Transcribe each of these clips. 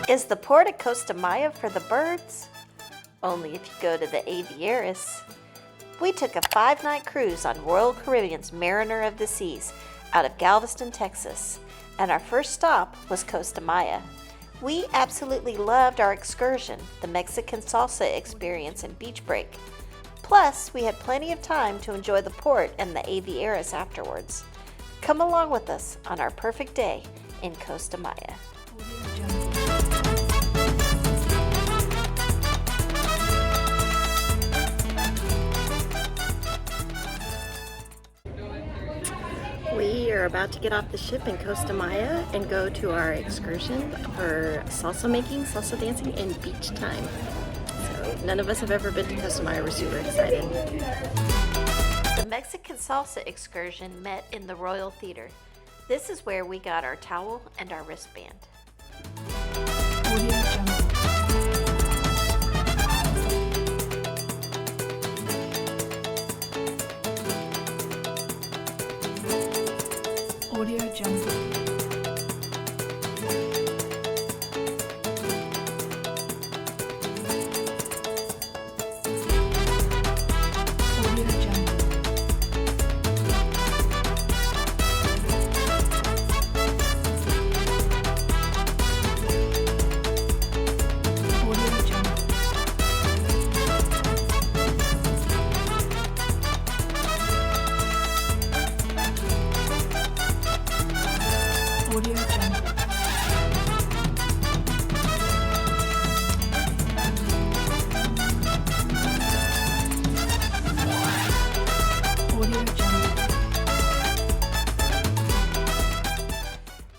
Is the port of Costa Maya for the birds? Only if you go to the Aviarus. We took a 5-night cruise on Royal Caribbean's Mariner of the Seas out of Galveston, Texas, and our first stop was Costa Maya. We absolutely loved our excursion, the Mexican salsa experience and beach break. Plus, we had plenty of time to enjoy the port and the Aviarus afterwards. Come along with us on our perfect day in Costa Maya. We are about to get off the ship in Costa Maya and go to our excursion for salsa making, salsa dancing, and beach time. So none of us have ever been to Costa Maya. We're super excited. The Mexican salsa excursion met in the Royal Theater. This is where we got our towel and our wristband. Audio Jungle.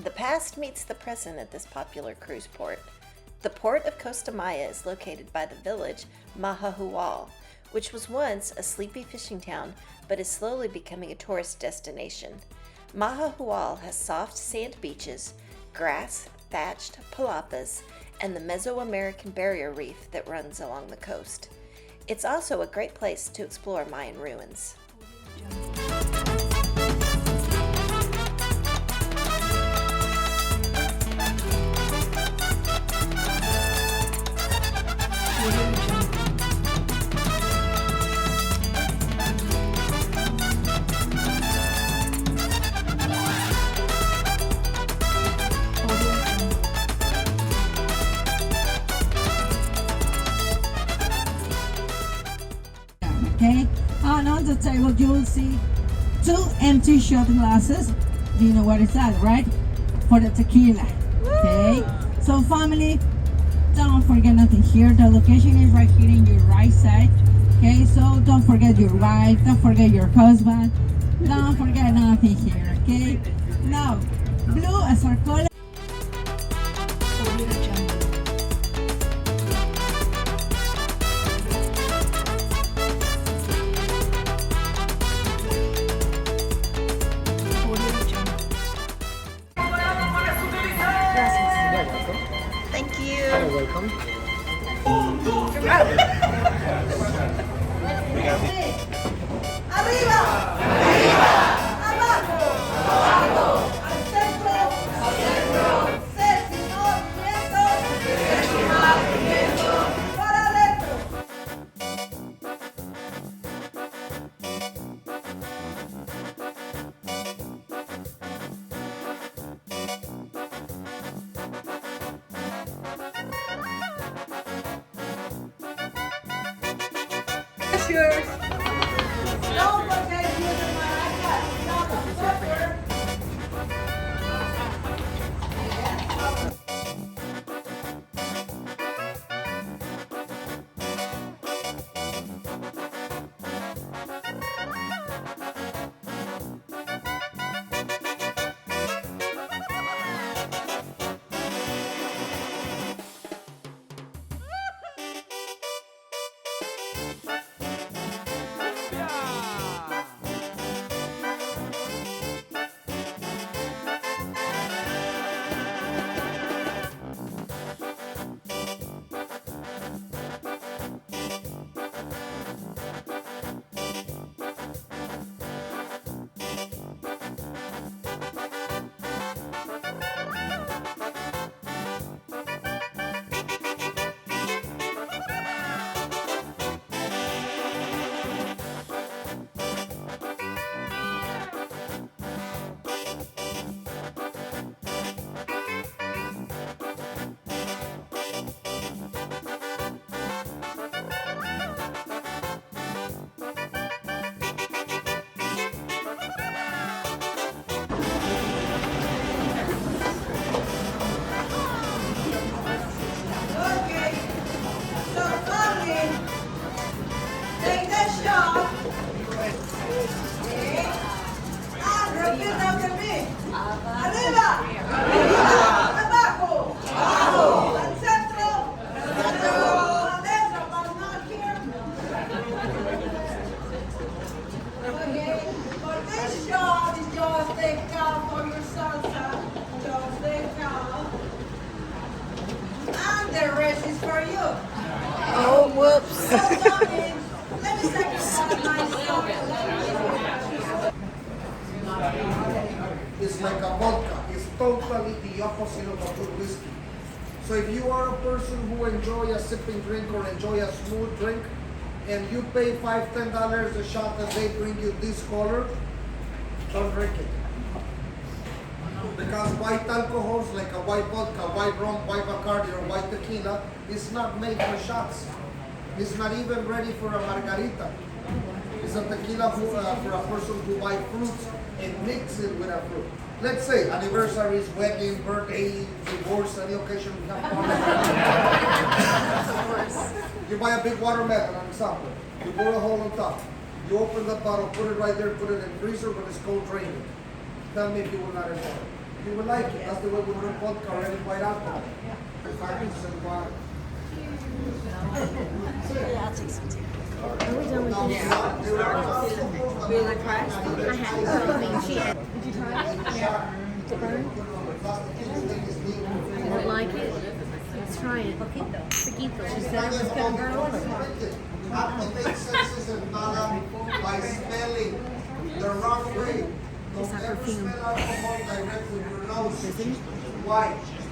The past meets the present at this popular cruise port. The port of Costa Maya is located by the village Mahahual, which was once a sleepy fishing town but is slowly becoming a tourist destination. Mahahual has soft sand beaches, grass, thatched palapas, and the Mesoamerican barrier reef that runs along the coast. It's also a great place to explore Mayan ruins. Okay, and on the table you will see 2 empty shot glasses. Do you know what is that, right? For the tequila. Okay, so family, don't forget nothing here. The location is right here in your right side. Okay, so don't forget your wife, don't forget your husband, don't forget nothing here. Okay, now blue as our color. Thank you. You're welcome. Arriba, arriba, abajo, abajo, al centro, ser señor, para adentro. Cheers. Don't forget using my iPad. Not a software. the rest is for you. Oh, whoops. So, Tony, let me sacrifice myself. It's like a vodka. It's totally the opposite of a good whiskey. So if you are a person who enjoy a sipping drink or enjoy a smooth drink, and you pay $5-10 a shot and they bring you this color, don't drink it. Because white alcohols like a white vodka, white rum, white Bacardi, or white tequila is not made for shots. It's not even ready for a margarita. It's a tequila for a person who buy fruits and mix it with a fruit. Let's say anniversaries, wedding, birthday, divorce, any occasion we have parties. You buy a big watermelon, an example. You put a hole on top. You open the bottle, put it right there, put it in the freezer when it's cold, drain it. Tell me if you will not enjoy it. You will like it. That's the way we drink vodka or any white alcohol. Yeah, I'll take some too. You don't like it? Let's try it. Poquito. She said it was good, girl. Activate senses and nada by smelling the wrong way. Don't ever smell alcohol directly with your nose. Why?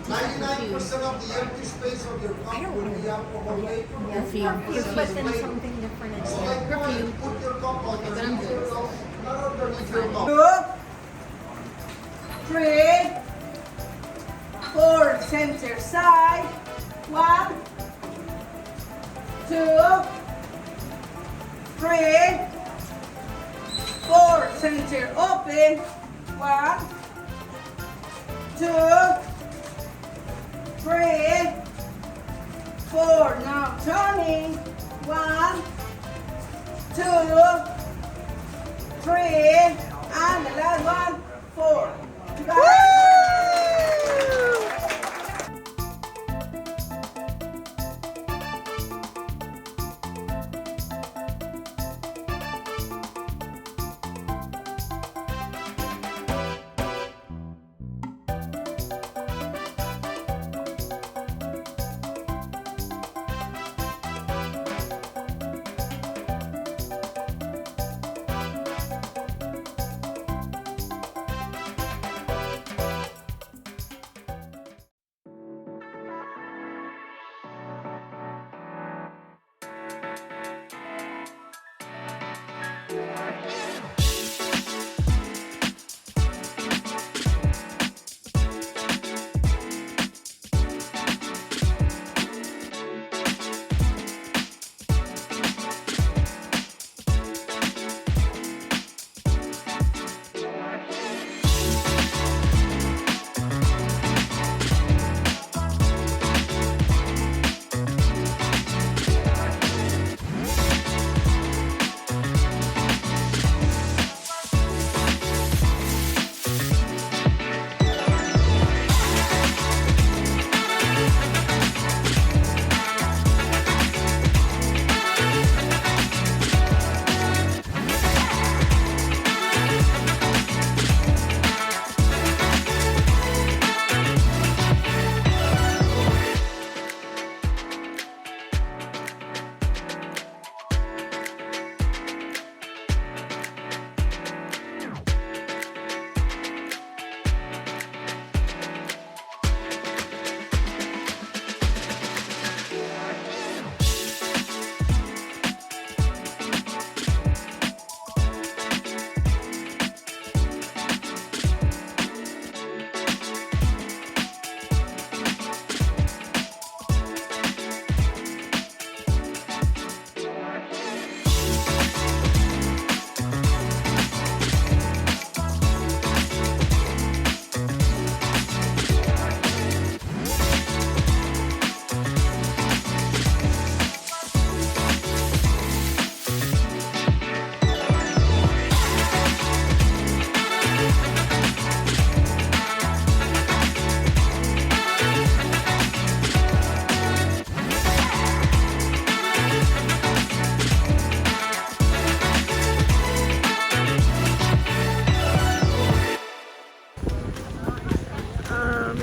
99% of the empty space of your cup will be alcohol vapor. Perfume. But then something different instead. Perfume. Put your cup underneath your nose, not underneath your mouth. 2, 3, 4, center side. 1, 2, 3, 4, center open. 1, 2, 3, 4. Now turning. 1, 2, 3, and the last one, 4. You got it?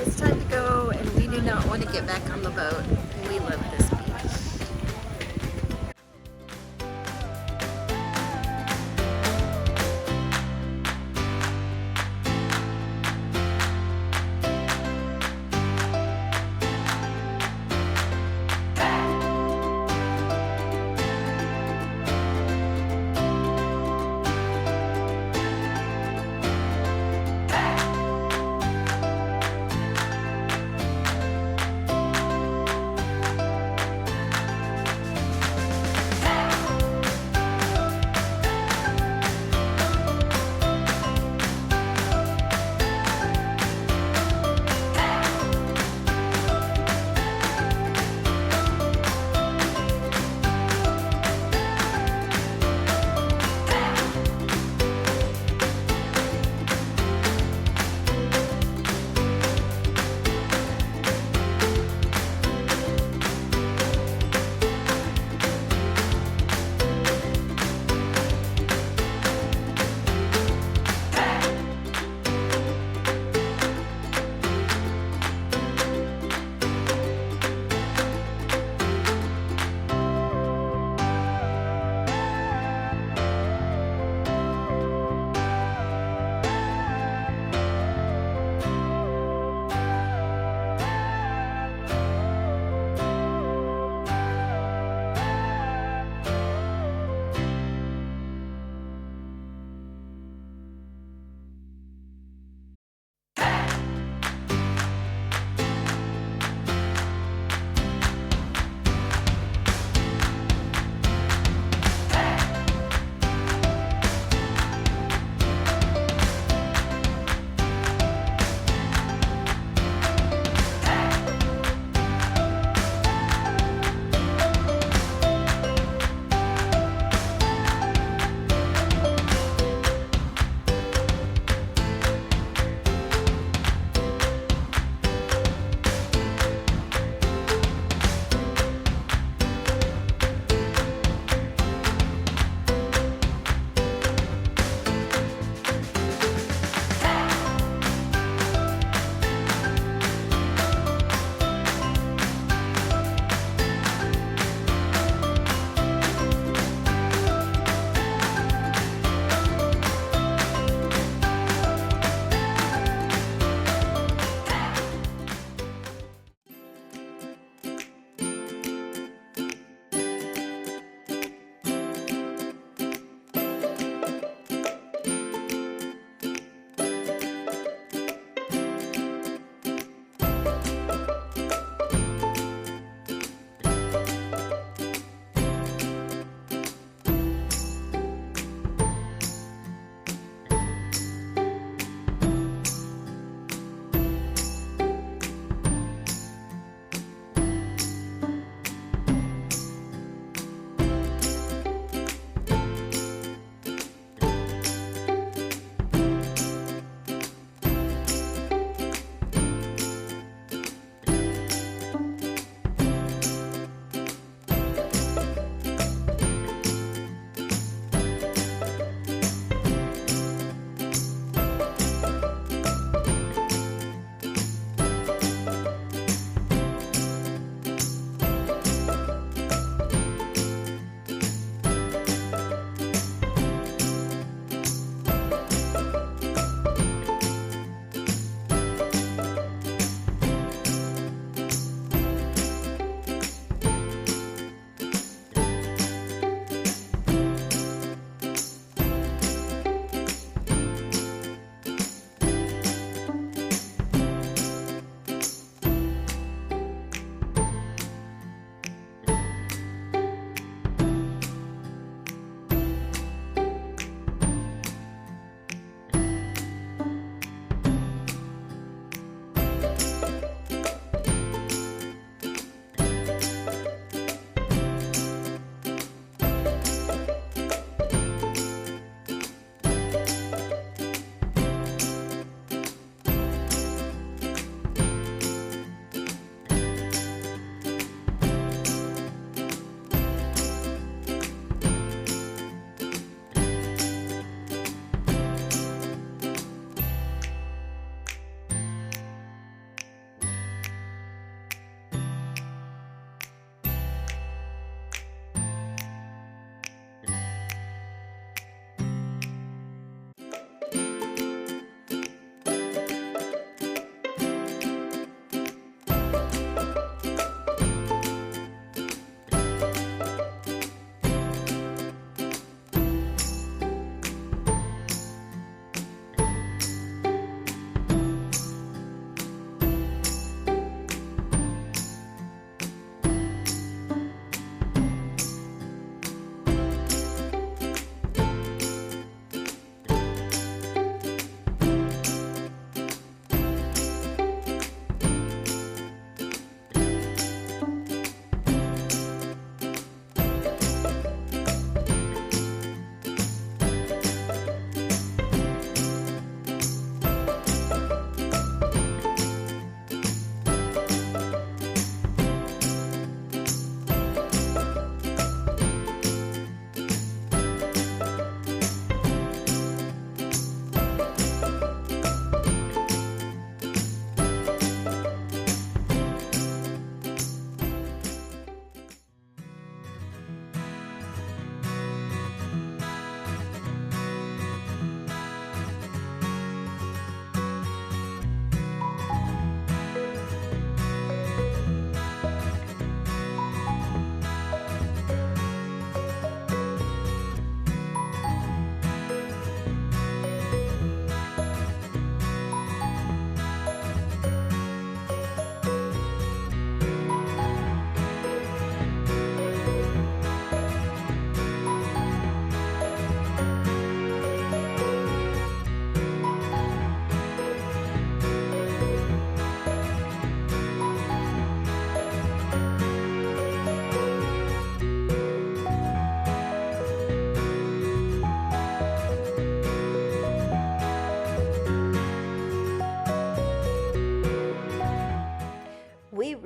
It's time to go, and we do not want to get back on the boat. We love this beach.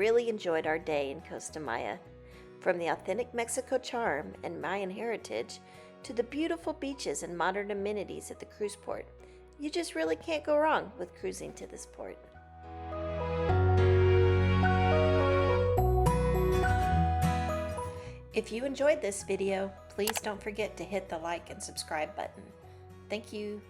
really enjoyed our day in Costa Maya. From the authentic Mexico charm and Mayan heritage to the beautiful beaches and modern amenities at the cruise port, you just really can't go wrong with cruising to this port. If you enjoyed this video, please don't forget to hit the like and subscribe button. Thank you.